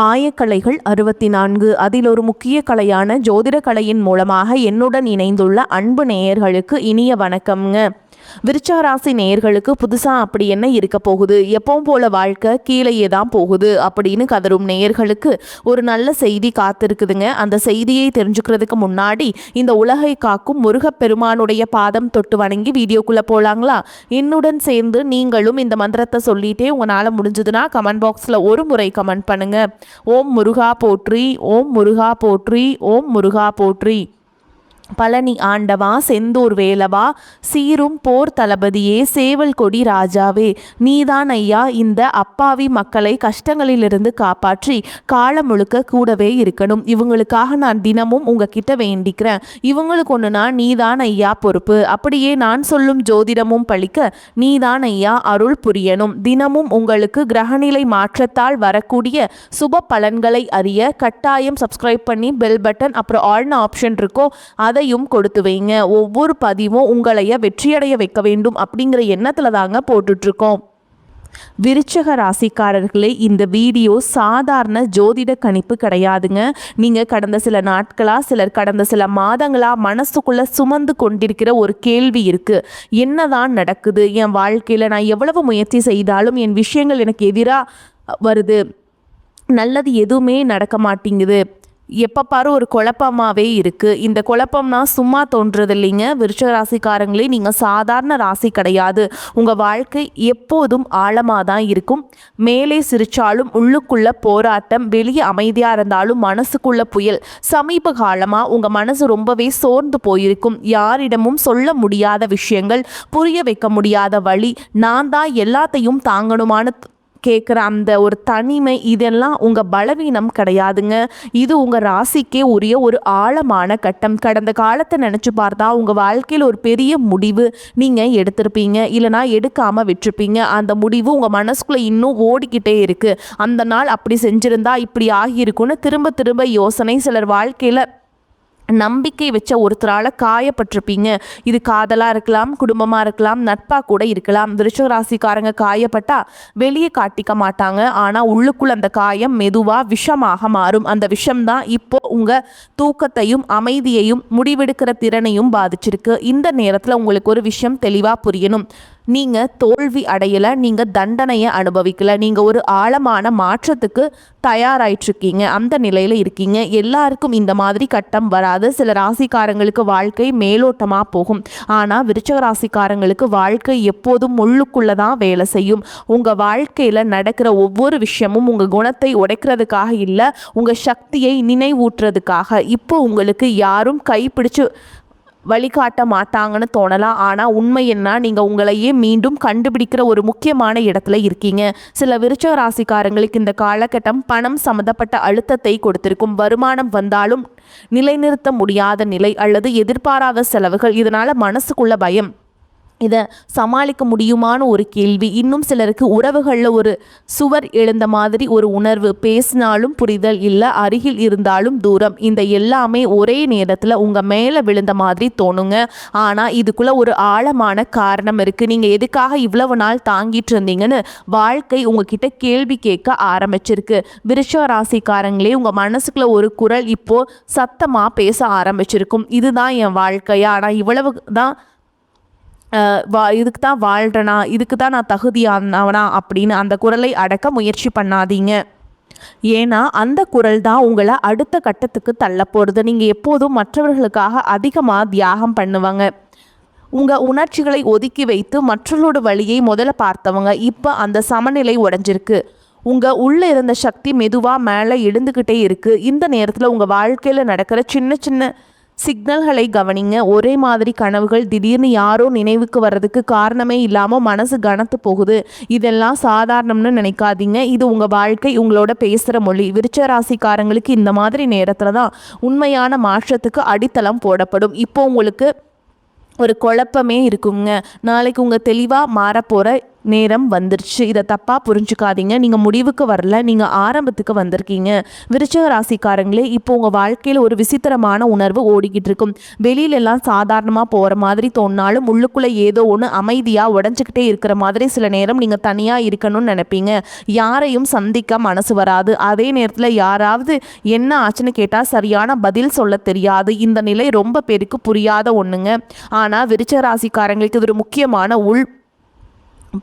ஆயக்கலைகள் 64. அதில் ஒரு முக்கிய கலையான ஜோதிட கலையின் மூலமாக என்னுடன் இணைந்துள்ள அன்பு நேயர்களுக்கு இனிய வணக்கம்ங்க. விருச்சிக நேயர்களுக்கு புதுசாக அப்படி என்ன இருக்க போகுது, எப்பவும் போல வாழ்க்கை கீழேயே தான் போகுது அப்படின்னு கதரும் நேயர்களுக்கு ஒரு நல்ல செய்தி காத்திருக்குதுங்க. அந்த செய்தியை தெரிஞ்சுக்கிறதுக்கு முன்னாடி இந்த உலகை காக்கும் முருகப்பெருமானுடைய பாதம் தொட்டு வணங்கி வீடியோக்குள்ளே போகலாங்களா? என்னுடன் சேர்ந்து நீங்களும் இந்த மந்திரத்தை சொல்லிட்டே உங்களால் முடிஞ்சதுன்னா கமெண்ட் பாக்ஸில் ஒரு முறை கமெண்ட் பண்ணுங்க. ஓம் முருகா போற்றி, ஓம் முருகா போற்றி, ஓம் முருகா போற்றி. பழனி ஆண்டவா, செந்தூர் வேலவா, சீரும் போர் தளபதியே, சேவல் கொடி ராஜாவே, நீதான் ஐயா இந்த அப்பாவி மக்களை கஷ்டங்களிலிருந்து காப்பாற்றி காலம் முழுக்க கூடவே இருக்கணும். இவங்களுக்காக நான் தினமும் உங்ககிட்ட வேண்டிக்கிறேன். இவங்களுக்கு ஒன்றுனா நீதான் ஐயா பொறுப்பு. அப்படியே நான் சொல்லும் ஜோதிடமும் பழிக்க நீதான் ஐயா அருள் புரியணும். தினமும் உங்களுக்கு கிரகநிலை மாற்றத்தால் வரக்கூடிய சுப பலன்களை அறிய கட்டாயம் சப்ஸ்கிரைப் பண்ணி பெல் பட்டன் அப்புறம் ஆல்னு ஆப்ஷன் இருக்கோ அதையும் கொடுத்து வைங்க. ஒவ்வொரு பதிவும் உங்களைய வெற்றியடைய வைக்க வேண்டும் அப்படிங்கிற எண்ணத்துல தாங்க போட்டுட்ருக்கோம். விருச்சிக ராசிக்காரர்களே, இந்த வீடியோ சாதாரண ஜோதிட கணிப்பு கிடையாதுங்க. நீங்கள் கடந்த சில நாட்களாக, சிலர் கடந்த சில மாதங்களாக மனசுக்குள்ளே சுமந்து கொண்டிருக்கிற ஒரு கேள்வி இருக்குது. என்னதான் நடக்குது என் வாழ்க்கையில்? நான் எவ்வளவு முயற்சி செய்தாலும் என் விஷயங்கள் எனக்கு எதிராக வருது, நல்லது எதுவுமே நடக்க மாட்டேங்குது, எப்போ பாரு ஒரு குழப்பமாகவே இருக்குது. இந்த குழப்பம்னா சும்மா தோன்றது இல்லைங்க. விருச்சிக ராசிக்காரங்களே, நீங்கள் சாதாரண ராசி கிடையாது. உங்கள் வாழ்க்கை எப்போதும் ஆழமாக தான் இருக்கும். மேலே சிரித்தாலும் உள்ளுக்குள்ள போராட்டம், வெளியே அமைதியாக இருந்தாலும் மனசுக்குள்ள புயல். சமீப காலமாக உங்கள் மனசு ரொம்பவே சோர்ந்து போயிருக்கும். யாரிடமும் சொல்ல முடியாத விஷயங்கள், புரிய வைக்க முடியாத வழி, நான் தான் எல்லாத்தையும் தாங்கணுமான்னு கேட்குற அந்த ஒரு தனிமை, இதெல்லாம் உங்கள் பலவீனம் கிடையாதுங்க. இது உங்கள் ராசிக்கே உரிய ஒரு ஆழமான கட்டம். கடந்த காலத்தை நினச்சி பார்த்தா உங்கள் வாழ்க்கையில் ஒரு பெரிய முடிவு நீங்கள் எடுத்திருப்பீங்க, இல்லைனா எடுக்காமல் விட்டுருப்பீங்க. அந்த முடிவு உங்கள் மனசுக்குள்ளே இன்னும் ஓடிக்கிட்டே இருக்குது. அந்த நாள் அப்படி செஞ்சுருந்தா இப்படி ஆகியிருக்குன்னு திரும்ப திரும்ப யோசனை. சிலர் வாழ்க்கையில் நம்பிக்கை வச்ச ஒருத்தரால் காயப்பட்டிருப்பீங்க. இது காதலாக இருக்கலாம், குடும்பமாக இருக்கலாம், நட்பாக கூட இருக்கலாம். விருச்சிக ராசிக்காரங்க காயப்பட்டா வெளியே காட்டிக்க மாட்டாங்க. ஆனால் உள்ளுக்குள்ள அந்த காயம் மெதுவாக விஷமாக மாறும். அந்த விஷம்தான் இப்போ உங்கள் தூக்கத்தையும் அமைதியையும் முடிவெடுக்கிற திறனையும் பாதிச்சிருக்கு. இந்த நேரத்தில் உங்களுக்கு ஒரு விஷயம் தெளிவாக புரியணும். நீங்கள் தோல்வி அடையலை, நீங்கள் தண்டனையை அனுபவிக்கலை. நீங்கள் ஒரு ஆழமான மாற்றத்துக்கு தயாராயிட்ருக்கீங்க, அந்த நிலையில் இருக்கீங்க. எல்லாருக்கும் இந்த மாதிரி கட்டம் வராது. சில ராசிக்காரங்களுக்கு வாழ்க்கை மேலோட்டமாக போகும். ஆனால் விருச்சிக ராசிக்காரங்களுக்கு வாழ்க்கை எப்போதும் முள்ளுக்குள்ளே தான் வேலை செய்யும். உங்கள் வாழ்க்கையில் நடக்கிற ஒவ்வொரு விஷயமும் உங்கள் குணத்தை உடைக்கிறதுக்காக இல்லை, உங்கள் சக்தியை நினைவூட்டுறதுக்காக. இப்போ உங்களுக்கு யாரும் கைப்பிடிச்சு வழிகாட்ட மாட்டாங்கன்னு தோணலாம். ஆனால் உண்மை என்ன, நீங்கள் உங்களையே மீண்டும் கண்டுபிடிக்கிற ஒரு முக்கியமான இடத்துல இருக்கீங்க. சில விருச்சிக ராசிக்காரங்களுக்கு இந்த காலகட்டம் பணம் சம்மந்தப்பட்ட அழுத்தத்தை கொடுத்திருக்கும். வருமானம் வந்தாலும் நிலைநிறுத்த முடியாத நிலை அல்லது எதிர்பாராத செலவுகள், இதனால் மனசுக்குள்ள பயம், இதை சமாளிக்க முடியுமான ஒரு கேள்வி. இன்னும் சிலருக்கு உறவுகளில் ஒரு சுவர் எழுந்த மாதிரி ஒரு உணர்வு, பேசினாலும் புரிதல் இல்லை, அருகில் இருந்தாலும் தூரம். இந்த எல்லாமே ஒரே நேரத்தில் உங்கள் மேலே விழுந்த மாதிரி தோணுங்க. ஆனால் இதுக்குள்ளே ஒரு ஆழமான காரணம் இருக்குது. நீங்கள் எதுக்காக இவ்வளவு நாள் தாங்கிட்டு இருந்தீங்கன்னு வாழ்க்கை உங்ககிட்ட கேள்வி கேட்க ஆரம்பிச்சிருக்கு. விருச்சிக ராசிக்காரங்களே, உங்கள் மனசுக்குள்ள ஒரு குரல் இப்போது சத்தமாக பேச ஆரம்பிச்சிருக்கும். இதுதான் என் வாழ்க்கையா, ஆனால் இவ்வளவு தான் இதுக்கு தான் வாழ்கிறனா, இதுக்கு தான் நான் தகுதியானவனா அப்படின்னு அந்த குரலை அடக்க முயற்சி பண்ணாதீங்க. ஏன்னா அந்த குரல் தான் உங்களை அடுத்த கட்டத்துக்கு தள்ள போகிறது. நீங்கள் எப்போதும் மற்றவர்களுக்காக அதிகமாக தியாகம் பண்ணுவாங்க. உங்கள் உணர்ச்சிகளை ஒதுக்கி வைத்து மற்றவர்களோட வழியை முதல்ல பார்த்தவங்க இப்போ அந்த சமநிலை உடைஞ்சிருக்கு. உங்கள் உள்ளே இருந்த சக்தி மெதுவாக மேலே எழுந்துக்கிட்டே இருக்குது. இந்த நேரத்தில் உங்கள் வாழ்க்கையில் நடக்கிற சின்ன சின்ன சிக்னல்களை கவனிங்க. ஒரே மாதிரி கனவுகள், திடீர்னு யாரோ நினைவுக்கு வர்றதுக்கு காரணமே இல்லாமல் மனசு கனத்து போகுது, இதெல்லாம் சாதாரணம்னு நினைக்காதீங்க. இது உங்கள் வாழ்க்கை உங்களோட பேசுகிற மொழி. விருச்சிக ராசிக்காரங்களுக்கு இந்த மாதிரி நேரத்தில் தான் உண்மையான மாற்றத்துக்கு அடித்தளம் போடப்படும். இப்போ உங்களுக்கு ஒரு குழப்பமே இருக்குங்க. நாளைக்கு உங்கள் தெளிவாக மாறப்போகிற நேரம் வந்துருச்சு. இதை தப்பாக புரிஞ்சுக்காதீங்க. நீங்கள் முடிவுக்கு வரல, நீங்கள் ஆரம்பத்துக்கு வந்திருக்கீங்க. விருச்சிக ராசிக்காரங்களே, இப்போ உங்கள் வாழ்க்கையில் ஒரு விசித்திரமான உணர்வு ஓடிக்கிட்டு இருக்கும். வெளியிலெல்லாம் சாதாரணமாக போகிற மாதிரி தோணினாலும் உள்ளுக்குள்ளே ஏதோ ஒன்று அமைதியாக உடஞ்சிக்கிட்டே இருக்கிற மாதிரி சில நேரம் நீங்கள் தனியாக இருக்கணும்னு நினைப்பீங்க. யாரையும் சந்திக்க மனசு வராது. அதே நேரத்தில் யாராவது என்ன ஆச்சுன்னு கேட்டால் சரியான பதில் சொல்ல தெரியாது. இந்த நிலை ரொம்ப பேருக்கு புரியாத ஒன்றுங்க. ஆனால் விருச்சிக ராசிக்காரங்களுக்கு இது ஒரு முக்கியமான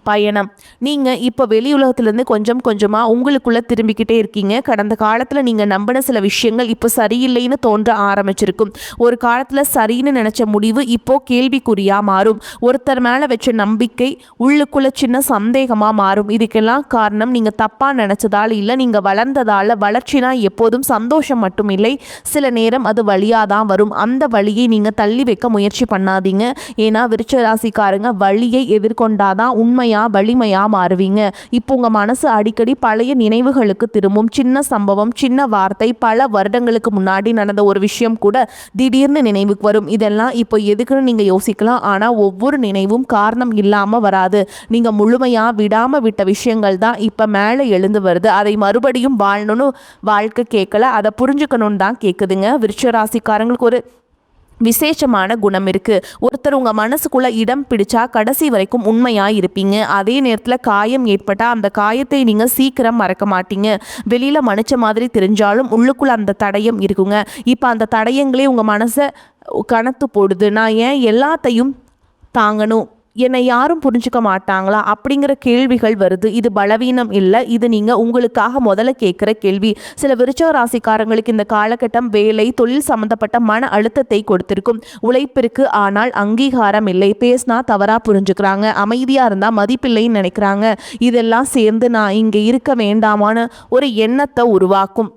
பயணம். நீங்கள் இப்போ வெளி உலகத்திலேருந்து கொஞ்சம் கொஞ்சமாக உங்களுக்குள்ளே திரும்பிக்கிட்டே இருக்கீங்க. கடந்த காலத்தில் நீங்கள் நம்பின சில விஷயங்கள் இப்போ சரியில்லைன்னு தோன்ற ஆரம்பிச்சிருக்கும். ஒரு காலத்தில் சரின்னு நினச்ச முடிவு இப்போ கேள்விக்குறியாக மாறும். ஒருத்தர் மேலே வச்ச நம்பிக்கை உள்ளுக்குள்ளே சின்ன சந்தேகமாக மாறும். இதுக்கெல்லாம் காரணம் நீங்கள் தப்பாக நினச்சதால் இல்லை, நீங்கள் வளர்ந்ததால். வளர்ச்சினா எப்போதும் சந்தோஷம் மட்டும் இல்லை, சில நேரம் அது வழியாக தான் வரும். அந்த வழியை நீங்கள் தள்ளி வைக்க முயற்சி பண்ணாதீங்க. ஏன்னா விருச்சிக ராசிக்காரங்க வழியை எதிர்கொண்டாதான் வலிமையா மாறுவீங்க. இப்போ உங்க மனசு அடிக்கடி பழைய நினைவுகளுக்கு திரும்பும். சின்ன சம்பவம், சின்ன வார்த்தை, பல வருடங்களுக்கு முன்னாடி நடந்த ஒரு விஷயம் கூட திடீர்னு நினைவுக்கு வரும். இதெல்லாம் இப்போ எதுக்குன்னு நீங்க யோசிக்கலாம். ஆனா ஒவ்வொரு நினைவும் காரணம் இல்லாம வராது. நீங்க முழுமையா விடாம விட்ட விஷயங்கள் தான் இப்ப மேலே எழுந்து வருது. அதை மறுபடியும் வாழணும்னு வாழ்க்கை கேட்கல, அதை புரிஞ்சுக்கணும்னு தான் கேட்குதுங்க. விருச்சிக ராசிக்காரங்களுக்கு ஒரு விசேஷமான குணம் இருக்கு. ஒருத்தர் உங்க மனசுக்குள்ள இடம் பிடிச்சா கடைசி வரைக்கும் உண்மையா இருப்பீங்க. அதே நேரத்தில் காயம் ஏற்பட்டா அந்த காயத்தை நீங்க சீக்கிரம் மறக்க மாட்டீங்க. வெளியில மன்னிச்ச மாதிரி தெரிஞ்சாலும் உள்ளுக்குள்ள அந்த தடயம் இருக்குங்க. இப்போ அந்த தடயங்களே உங்க மனசை கனத்து போடுது. நான் ஏன் எல்லாத்தையும் தாங்கணும், என்னை யாரும் புரிஞ்சுக்க மாட்டாங்களா அப்படிங்கிற கேள்விகள் வருது. இது பலவீனம் இல்லை, இது நீங்கள் உங்களுக்காக முதல்ல கேட்குற கேள்வி. சில விருச்சிக ராசிக்காரங்களுக்கு இந்த காலகட்டம் வேலை, தொழில் சம்மந்தப்பட்ட மன அழுத்தத்தை கொடுத்திருக்கும். உழைப்பிற்கு ஆனால் அங்கீகாரம் இல்லை, பேசினா தவறாக புரிஞ்சுக்கிறாங்க, அமைதியாக இருந்தால் மதிப்பில்லைன்னு நினைக்கிறாங்க. இதெல்லாம் சேர்ந்து நான் இங்கே இருக்க வேண்டாமான்னு ஒரு எண்ணத்தை உருவாக்கும்.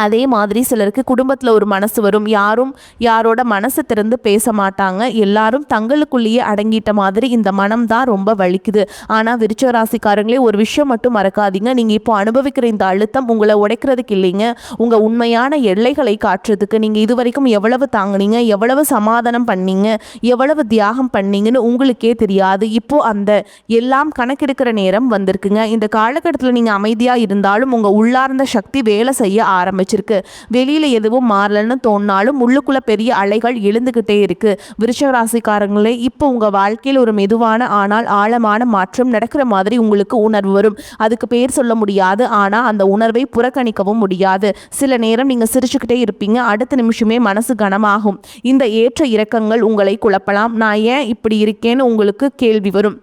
அதே மாதிரி சிலருக்கு குடும்பத்தில் ஒரு மனசு வரும். யாரும் யாரோட மனசு திறந்து பேச மாட்டாங்க. எல்லாரும் தங்களுக்குள்ளேயே அடங்கிட்ட மாதிரி இந்த மனம் தான் ரொம்ப வலிக்குது. ஆனால் விருச்சிக ராசிக்காரங்களே, ஒரு விஷயம் மட்டும் மறக்காதீங்க. நீங்கள் இப்போ அனுபவிக்கிற இந்த அழுத்தம் உங்களை உடைக்கிறதுக்கு இல்லைங்க, உங்கள் உண்மையான எல்லைகளை காட்டுறதுக்கு. நீங்கள் இது வரைக்கும் எவ்வளவு தாங்கினீங்க, எவ்வளவு சமாதானம் பண்ணீங்க, எவ்வளவு தியாகம் பண்ணீங்கன்னு உங்களுக்கே தெரியாது. இப்போ அந்த எல்லாம் கணக்கெடுக்கிற நேரம் வந்திருக்குங்க. இந்த காலகட்டத்தில் நீங்கள் அமைதியாக இருந்தாலும் உங்கள் உள்ளார்ந்த சக்தி வேலை செய்ய ஆரம்பிச்சிருக்கு. வெளியில எதுவும் மாறலன்னு தோணினாலும் உள்ளுக்குள்ள பெரிய அலைகள் எழுந்துகிட்டே இருக்கு. விருச்சிக ராசிக்காரங்களே, இப்போ உங்க வாழ்க்கையில் ஒரு மெதுவான ஆனால் ஆழமான மாற்றம் நடக்கிற மாதிரி உங்களுக்கு உணர்வு வரும். அதுக்கு பேர் சொல்ல முடியாது, ஆனா அந்த உணர்வை புறக்கணிக்கவும் முடியாது. சில நேரம் நீங்க சிரிச்சுக்கிட்டே இருப்பீங்க, அடுத்த நிமிஷமே மனசு கனமாகும். இந்த ஏற்ற இறக்கங்கள் உங்களை குழப்பலாம். நான் ஏன் இப்படி இருக்கேன்னு உங்களுக்கு கேள்வி வரும்.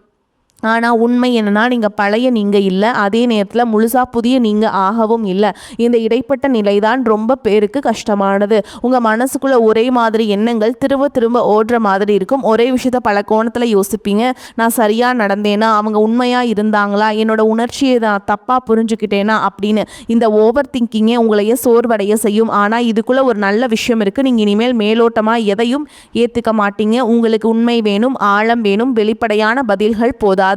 ஆனால் உண்மை என்னன்னா, நீங்கள் பழைய நீங்கள் இல்லை, அதே நேரத்தில் முழுசாக புதிய நீங்கள் ஆகவும் இல்லை. இந்த இடைப்பட்ட நிலை தான் ரொம்ப பேருக்கு கஷ்டமானது. உங்கள் மனசுக்குள்ளே ஒரே மாதிரி எண்ணங்கள் திரும்ப திரும்ப ஓடுற மாதிரி இருக்கும். ஒரே விஷயத்த பல கோணத்தில் யோசிப்பீங்க. நான் சரியாக நடந்தேனா, அவங்க உண்மையாக இருந்தாங்களா, என்னோட உணர்ச்சியை நான் தப்பாக புரிஞ்சுக்கிட்டேனா அப்படின்னு. இந்த ஓவர் திங்கிங்கே உங்களையே சோர்வடைய செய்யும். ஆனால் இதுக்குள்ளே ஒரு நல்ல விஷயம் இருக்குது. நீங்கள் இனிமேல் மேலோட்டமாக எதையும் ஏற்றுக்க மாட்டீங்க. உங்களுக்கு உண்மை வேணும், ஆழம் வேணும், வெளிப்படையான பதில்கள் போதாது.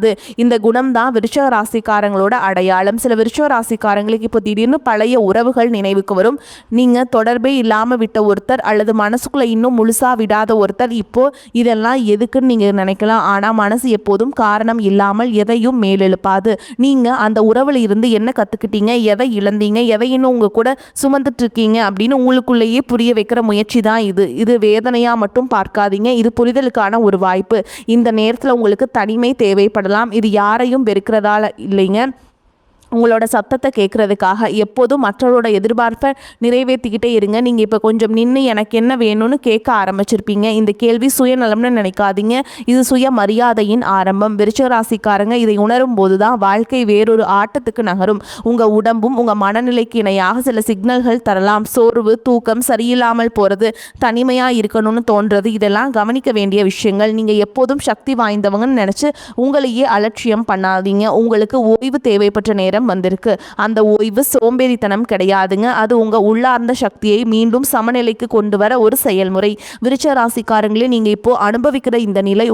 இந்த குணம் தான் விருச்சிக ராசிக்காரங்களோட அடையாளம். சில விருச்சிக ராசிக்காரங்களுக்கு இப்போ திடீர்னு பழைய உறவுகள் நினைவுக்கு வரும். நீங்க தொடர்பே இல்லாம விட்ட ஒருத்தர் அல்லது மனசுக்குள்ள இன்னும் முழுசா விடாத ஒருத்தர். இப்போ இதெல்லாம் எதுக்குன்னு நீங்க நினைக்கலாம். ஆனா மனசு எப்போதும் காரணம் இல்லாமல் எதையும் மேலெழுப்பாது. நீங்க அந்த உறவுல இருந்து என்ன கத்துக்கிட்டீங்க, எதை இழந்தீங்க, எதை இன்னும் உங்க கூட சுமந்துட்டு இருக்கீங்க அப்படின்னு உங்களுக்குள்ளேயே புரிய வைக்கிற முயற்சி தான் இது. இது வேதனையா மட்டும் பார்க்காதீங்க, இது புரிதலுக்கான ஒரு வாய்ப்பு. இந்த நேரத்தில் உங்களுக்கு தனிமை தேவைப்படும். இது யாரையும் வெறுக்கிறதால இல்லைங்க, உங்களோட சத்தத்தை கேட்குறதுக்காக. எப்போதும் மற்றவரோட எதிர்பார்ப்பை நிறைவேற்றிக்கிட்டே இருங்க. நீங்கள் இப்போ கொஞ்சம் நின்று எனக்கு என்ன வேணும்னு கேட்க ஆரம்பிச்சிருப்பீங்க. இந்த கேள்வி சுயநலம்னு நினைக்காதீங்க, இது சுய மரியாதையின் ஆரம்பம். விருச்சிக ராசிக்காரங்க இதை உணரும் போது தான் வாழ்க்கை வேறொரு ஆட்டத்துக்கு நகரும். உங்கள் உடம்பும் உங்கள் மனநிலைக்கு இணையாக சில சிக்னல்கள் தரலாம். சோர்வு, தூக்கம் சரியில்லாமல் போகிறது, தனிமையாக இருக்கணும்னு தோன்றது, இதெல்லாம் கவனிக்க வேண்டிய விஷயங்கள். நீங்கள் எப்போதும் சக்தி வாய்ந்தவங்கன்னு நினச்சி உங்களையே அலட்சியம் பண்ணாதீங்க. உங்களுக்கு ஓய்வு தேவைப்பட்ட நேரம் நேரம் வந்திருக்கு. அந்த ஓய்வு சோம்பேறித்தனம் கிடையாதுங்க. அது உங்கள் உள்ளார்ந்த சக்தியை மீண்டும் சமநிலைக்கு கொண்டு வர ஒரு செயல்முறை. விருச்ச ராசிக்காரங்களே, நீங்கள் இப்போது அனுபவிக்கிற இந்த நிலை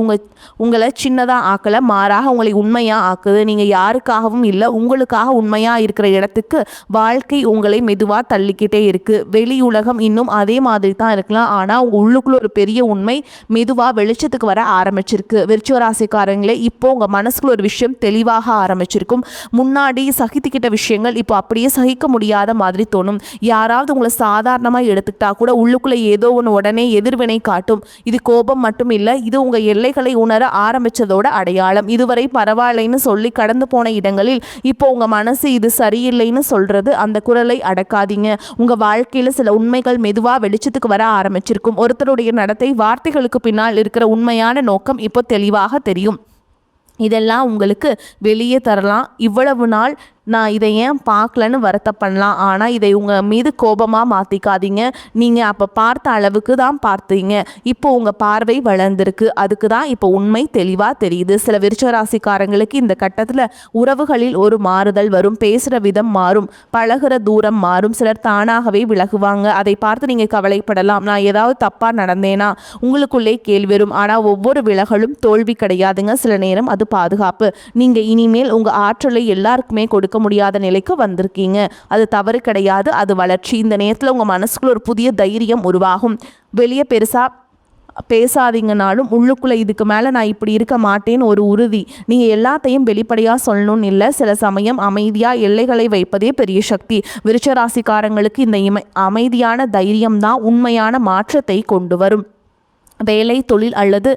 உங்களை சின்னதாக ஆக்கலை, மாறாக உங்களை உண்மையாக ஆக்குது. நீங்கள் யாருக்காகவும் இல்லை, உங்களுக்காக உண்மையாக இருக்கிற இடத்துக்கு வாழ்க்கை உங்களை மெதுவாக தள்ளிக்கிட்டே இருக்குது. வெளி உலகம் இன்னும் அதே மாதிரி தான் இருக்கலாம், ஆனால் உங்கள் உள்ளுக்குள்ள ஒரு பெரிய உண்மை மெதுவாக வெளிச்சத்துக்கு வர ஆரம்பிச்சிருக்கு. விருச்சிக ராசிக்காரங்களே, இப்போ உங்கள் மனசுக்குள்ள ஒரு விஷயம் தெளிவாக ஆரம்பிச்சிருக்கும். முன்னாடி சகித்துக்கிட்ட விஷயங்கள் இப்போ அப்படியே சகிக்க முடியாத மாதிரி தோணும். யாராவது உங்களை சாதாரணமாக எடுத்துக்கிட்டா கூட உள்ளுக்குள்ளே ஏதோ ஒன்று உடனே எதிர்வினை காட்டும். இது கோபம் மட்டும் இல்லை, இது உங்கள் எல்லைகளை உணர ஆரம்பித்ததோட அடையாளம். இதுவரை பரவாயில்லைன்னு சொல்லி கடந்து போன இடங்களில் இப்போ உங்கள் மனசு இது சரியில்லைன்னு சொல்கிறது. அந்த குரலை அடக்காதீங்க. உங்கள் வாழ்க்கையில் சில உண்மைகள் மெதுவாக வெளிச்சத்துக்கு வர ஆரம்பிச்சிருக்கும். ஒருத்தருடைய நடத்தை, வார்த்தைகளுக்கு பின்னால் இருக்கிற உண்மையான நோக்கம் இப்போ தெளிவாக தெரியும். இதெல்லாம் உங்களுக்கு வெளியே தரலாம். இவ்வளவு நாள் நான் இதை ஏன் பார்க்கலன்னு வருத்தப்படலாம், ஆனால் இதை உங்கள் மீது கோபமாக மாற்றிக்காதீங்க. நீங்கள் அப்போ பார்த்த அளவுக்கு தான் பார்த்தீங்க, இப்போ உங்கள் பார்வை வளர்ந்துருக்கு. அதுக்கு தான் இப்போ உண்மை தெளிவாக தெரியுது. சில விருச்சிக ராசிக்காரங்களுக்கு இந்த கட்டத்தில் உறவுகளில் ஒரு மாறுதல் வரும். பேசுகிற விதம் மாறும், பழகுற தூரம் மாறும். சிலர் தானாகவே விலகுவாங்க. அதை பார்த்து நீங்கள் கவலைப்படலாம். நான் ஏதாவது தப்பாக நடந்தேனா உங்களுக்குள்ளே கேள்வி வரும். ஆனால் ஒவ்வொரு விலகலும் தோல்வி கிடையாதுங்க. சில நேரம் அது பாதுகாப்பு. நீங்கள் இனிமேல் உங்கள் ஆற்றலை எல்லாருக்குமே கொடுக்க முடியாத நிலைக்கு வந்திருக்கீங்க. அது தவறு கிடையாது, அது வளர்ச்சி. இந்த நேரத்தில் உங்கள் மனசுக்குள்ள ஒரு புதிய தைரியம் உருவாகும். வெளியே பெருசாக பேசாதீங்கனாலும் உள்ளுக்குள்ளே இதுக்கு மேலே நான் இப்படி இருக்க மாட்டேன்னு ஒரு உறுதி. நீங்கள் எல்லாத்தையும் வெளிப்படையாக சொல்லணும்னு இல்லை, சில சமயம் அமைதியாக எல்லைகளை வைப்பதே பெரிய சக்தி. விருச்சிக ராசிக்காரங்களுக்கு இந்த அமைதியான தைரியம் தான் உண்மையான மாற்றத்தை கொண்டு வரும். வேலை, தொழில் அல்லது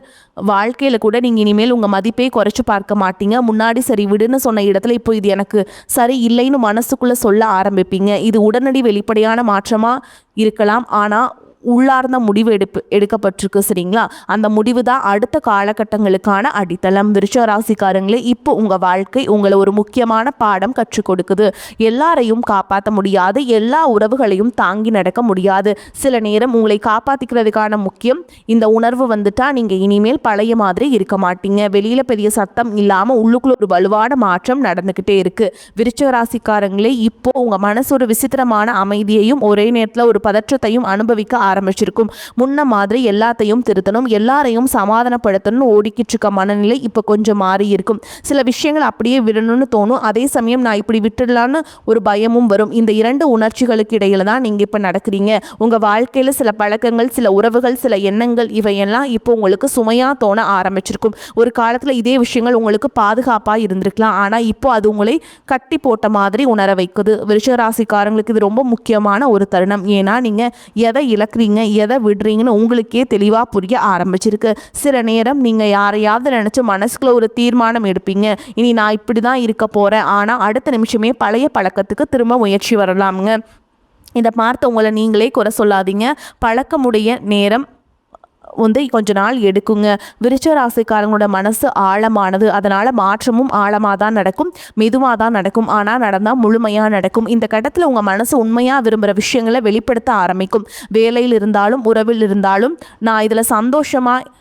வாழ்க்கையில் கூட நீங்கள் இனிமேல் உங்கள் மதிப்பை குறைச்சி பார்க்க மாட்டீங்க. முன்னாடி சரி விடுன்னு சொன்ன இடத்துல இப்போ இது எனக்கு சரி இல்லைன்னு மனசுக்குள்ளே சொல்ல ஆரம்பிப்பீங்க. இது உடனடி வெளிப்படையான மாற்றமாக இருக்கலாம், ஆனால் உள்ளார்ந்த முடிவு எடுக்கப்பட்டிருக்கு. சரிங்களா? அந்த முடிவு தான் அடுத்த காலகட்டங்களுக்கான அடித்தளம். விருச்சிக ராசிக்காரங்களே, இப்போ உங்கள் வாழ்க்கை உங்களை ஒரு முக்கியமான பாடம் கற்றுக் கொடுக்குது. எல்லாரையும் காப்பாற்ற முடியாது, எல்லா உறவுகளையும் தாங்கி நடக்க முடியாது. சில நேரம் உங்களை காப்பாற்றிக்கிறதுக்கான முக்கியம் இந்த உணர்வு வந்துட்டா நீங்கள் இனிமேல் பழைய மாதிரி இருக்க மாட்டீங்க. வெளியில் பெரிய சத்தம் இல்லாமல் உள்ளுக்குள்ள ஒரு வலுவான மாற்றம் நடந்துக்கிட்டே இருக்குது. விருச்சிக ராசிக்காரங்களே, இப்போ உங்கள் மனசு ஒரு விசித்திரமான அமைதியையும் ஒரே நேரத்தில் ஒரு பதற்றத்தையும் அனுபவிக்க ஆரம்பிச்சிருக்கும். முன்ன மாதிரி எல்லாத்தையும் திருத்தணும், எல்லாரையும் சமாதானப்படுத்தணும்னு ஓடிக்கிட்டு இருக்க மனநிலை இப்போ கொஞ்சம் மாறி இருக்கும். சில விஷயங்கள் அப்படியே விடணும்னு தோணும், அதே சமயம் நான் இப்படி விட்டுடலான்னு ஒரு பயமும் வரும். இந்த இரண்டு உணர்ச்சிகளுக்கு இடையில தான் நீங்கள் இப்போ நடக்கிறீங்க. உங்கள் வாழ்க்கையில் சில பழக்கங்கள், சில உறவுகள், சில எண்ணங்கள் இவையெல்லாம் இப்போ உங்களுக்கு சுமையாக தோண ஆரம்பிச்சிருக்கும். ஒரு காலத்தில் இதே விஷயங்கள் உங்களுக்கு பாதுகாப்பாக இருந்திருக்கலாம், ஆனால் இப்போ அது உங்களை கட்டி போட்ட மாதிரி உணர வைக்குது. விருச்சிக ராசிக்காரங்களுக்கு இது ரொம்ப முக்கியமான ஒரு தருணம். ஏன்னா நீங்கள் எதை இழக்கிறீங்க, எதை விடுறீங்கன்னு உங்களுக்கே தெளிவாக புரிய ஆரம்பிச்சிருக்கு. சில நேரம் நீங்கள் யாரையாவது நினச்சி மனசுக்குள்ள ஒரு தீர்மானம் எடுப்பீங்க, இனி நான் இப்படி தான் இருக்க போகிறேன். ஆனால் அடுத்த நிமிஷமே பழைய பழக்கத்துக்கு திரும்ப முயற்சி வரலாமுங்க. இதை பார்த்து உங்களை நீங்களே குறை சொல்லாதீங்க. பழக்கமுடைய நேரம் கொஞ்ச நாள் எடுக்குங்க. விருச்சிக ராசிக்காரங்களோட மனசு ஆழமானது, அதனால் மாற்றமும் ஆழமாக தான் நடக்கும், மெதுவாக தான் நடக்கும். ஆனால் நடந்தால் முழுமையாக நடக்கும். இந்த கட்டத்தில் உங்கள் மனசு உண்மையாக விரும்புகிற விஷயங்களை வெளிப்படுத்த ஆரம்பிக்கும். வேலையில் இருந்தாலும் உறவில் இருந்தாலும் நான் இதில் சந்தோஷமாக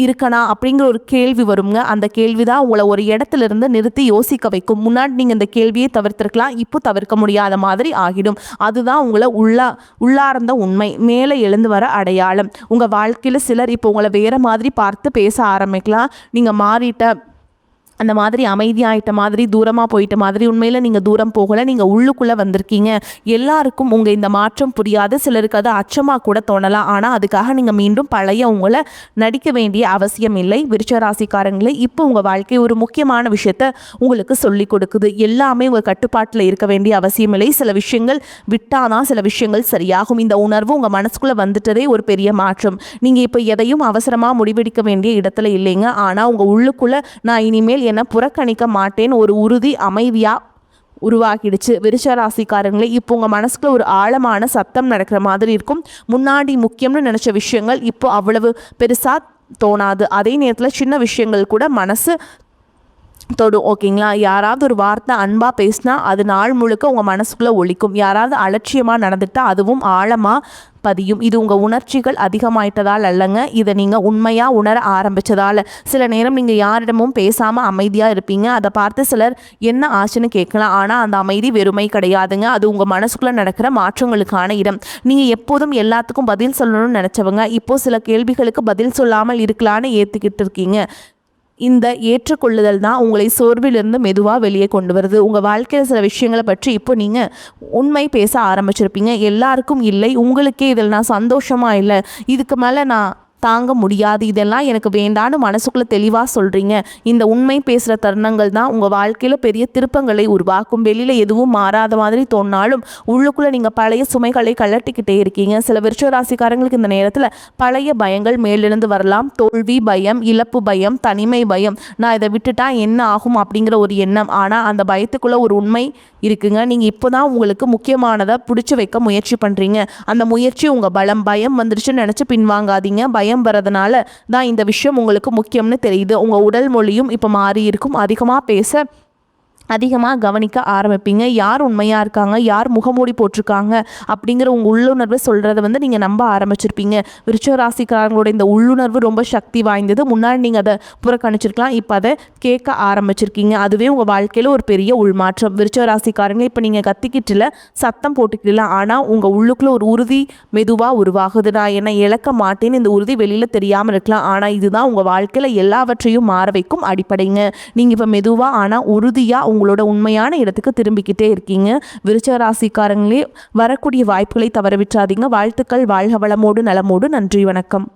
இருக்கனா அப்படிங்கிற ஒரு கேள்வி வருங்க. அந்த கேள்வி தான் உங்களை ஒரு இடத்துல இருந்து நிறுத்தி யோசிக்க வைக்கும். முன்னாடி நீங்கள் இந்த கேள்வியை தவிர்த்திருக்கலாம், இப்போ தவிர்க்க முடியாத மாதிரி ஆகிடும். அதுதான் உங்களை உள்ளார்ந்த உண்மை, மேலே எழுந்து வர அடையாளம். உங்கள் வாழ்க்கையில் சிலர் இப்போ உங்களை வேறு மாதிரி பார்த்து பேச ஆரம்பிக்கலாம். நீங்கள் மாறிட்ட அந்த மாதிரி அமைதியாகிட்ட மாதிரி, தூரமாக போயிட்ட மாதிரி. உண்மையில் நீங்கள் தூரம் போகலை, நீங்கள் உள்ளுக்குள்ளே வந்திருக்கீங்க. எல்லாருக்கும் உங்கள் இந்த மாற்றம் புரியாது, சிலருக்கு அது அச்சமாக கூட தோணலாம். ஆனால் அதுக்காக நீங்கள் மீண்டும் பழைய உங்களை நடிக்க வேண்டிய அவசியம் இல்லை. விருச்சிக ராசிக்காரங்களே, இப்போ உங்கள் வாழ்க்கை ஒரு முக்கியமான விஷயத்த உங்களுக்கு சொல்லி கொடுக்குது. எல்லாமே உங்கள் கட்டுப்பாட்டில் இருக்க வேண்டிய அவசியம் இல்லை. சில விஷயங்கள் விட்டாதான் சில விஷயங்கள் சரியாகும். இந்த உணர்வு உங்கள் மனசுக்குள்ளே வந்துட்டதே ஒரு பெரிய மாற்றம். நீங்கள் இப்போ எதையும் அவசரமாக முடிவெடுக்க வேண்டிய இடத்துல இல்லைங்க. ஆனால் உங்கள் உள்ளுக்குள்ளே நான் இனிமேல் என்ன புறக்கணிக்க மாட்டேன்னு ஒரு உறுதி அமைதியாக உருவாகிடுச்சு. விருச்சிக ராசிக்காரங்களே, இப்போ உங்கள் மனசுக்குள்ள ஒரு ஆழமான சத்தம் நடக்கிற மாதிரி இருக்கும். முன்னாடி முக்கியம்னு நினச்ச விஷயங்கள் இப்போ அவ்வளவு பெருசாக தோணாது. அதே நேரத்தில் சின்ன விஷயங்கள் கூட மனசு தொடும். ஓகேங்களா? யாராவது ஒரு வார்த்தை அன்பாக பேசினா அது நாள் முழுக்க உங்கள் மனசுக்குள்ளே ஒலிக்கும். யாராவது அலட்சியமாக நடந்துட்டால் அதுவும் ஆழமாக பதியும். இது உங்கள் உணர்ச்சிகள் அதிகமாயிட்டதால் அல்லங்க, இதை நீங்கள் உண்மையாக உணர ஆரம்பித்ததால். சில நேரம் நீங்கள் யாரிடமும் பேசாமல் அமைதியாக இருப்பீங்க. அதை பார்த்து சிலர் என்ன ஆச்சுன்னு கேட்கலாம். ஆனால் அந்த அமைதி வெறுமை கிடையாதுங்க, அது உங்கள் மனசுக்குள்ளே நடக்கிற மாற்றங்களுக்கான இடம். நீங்கள் எப்போதும் எல்லாத்துக்கும் பதில் சொல்லணும்னு நினச்சவங்க இப்போ சில கேள்விகளுக்கு பதில் சொல்லாமல் இருக்கலான்னு ஏற்றுக்கிட்டு இருக்கீங்க. இந்த ஏற்றுக்கொள்ளுதல் தான் உங்களை சோர்விலிருந்து மெதுவாக வெளியே கொண்டு வருது. உங்கள் வாழ்க்கையில் சில விஷயங்களை பற்றி இப்போ நீங்கள் உண்மை பேச ஆரம்பிச்சிருப்பீங்க. எல்லாருக்கும் இல்லை, உங்களுக்கே இதில் நான் சந்தோஷமாக இல்லை, இதுக்கு மேலே நான் தாங்க முடியாது, இதெல்லாம் எனக்கு வேண்டான்னு மனசுக்குள்ளே தெளிவாக சொல்கிறீங்க. இந்த உண்மை பேசுகிற தருணங்கள் தான் உங்கள் வாழ்க்கையில் பெரிய திருப்பங்களை உருவாக்கும். வெளியில் எதுவும் மாறாத மாதிரி தோணினாலும் உள்ளுக்குள்ளே நீங்கள் பழைய சுமைகளை கழட்டிக்கிட்டே இருக்கீங்க. சில விருச்சிக ராசிக்காரங்களுக்கு இந்த நேரத்தில் பழைய பயங்கள் மேலிருந்து வரலாம். தோல்வி பயம், இழப்பு பயம், தனிமை பயம், நான் இதை விட்டுட்டா என்ன ஆகும் அப்படிங்கிற ஒரு எண்ணம். ஆனால் அந்த பயத்துக்குள்ளே ஒரு உண்மை இருக்குங்க. நீங்கள் இப்போ தான் உங்களுக்கு முக்கியமானதை பிடிச்சி வைக்க முயற்சி பண்ணுறீங்க. அந்த முயற்சி உங்கள் பலம். பயம் வந்துருச்சுன்னு நினச்சி பின்வாங்காதீங்க. பயம் வரதுனால தான் இந்த விஷயம் உங்களுக்கு முக்கியம்னு தெரியுது. உங்கள் உடல் மொழியும் இப்போ மாறி இருக்கும். அதிகமாக பேச, அதிகமாக கவனிக்க ஆரம்பிப்பீங்க. யார் உண்மையாக இருக்காங்க, யார் முகமூடி போட்டிருக்காங்க அப்படிங்கிற உங்கள் உள்ளுணர்வு சொல்கிறத நீங்கள் நம்ப ஆரம்பிச்சிருப்பீங்க. விருச்சிக ராசிக்காரங்களோட இந்த உள்ளுணர்வு ரொம்ப சக்தி வாய்ந்தது. முன்னாடி நீங்கள் அதை புறக்கணிச்சிருக்கலாம், இப்போ அதை கேட்க ஆரம்பிச்சிருக்கீங்க. அதுவே உங்கள் வாழ்க்கையில் ஒரு பெரிய உள்மாற்றம். விருச்சிக ராசிக்காரங்க இப்போ நீங்கள் கத்திக்கிட்டுல சத்தம் போட்டுக்கலாம், ஆனால் உங்கள் உள்ளுக்குள்ளே ஒரு உறுதி மெதுவாக உருவாகுது. நான் என்னை இழக்க மாட்டேன்னு இந்த உறுதி வெளியில் தெரியாமல் இருக்கலாம், ஆனால் இதுதான் உங்கள் வாழ்க்கையில் எல்லாவற்றையும் மாற வைக்கும் அடிப்படைங்க. நீங்கள் இப்போ மெதுவாக ஆனால் உறுதியாக உங்களோட உண்மையான இடத்துக்கு திரும்பிக்கிட்டே இருக்கீங்க. விருச்சிக ராசிக்காரங்களே, வரக்கூடிய வாய்ப்புகளை தவற விட்டுறாதீங்க. வாழ்த்துக்கள். வாழ்க வளமோடு நலமோடு. நன்றி, வணக்கம்.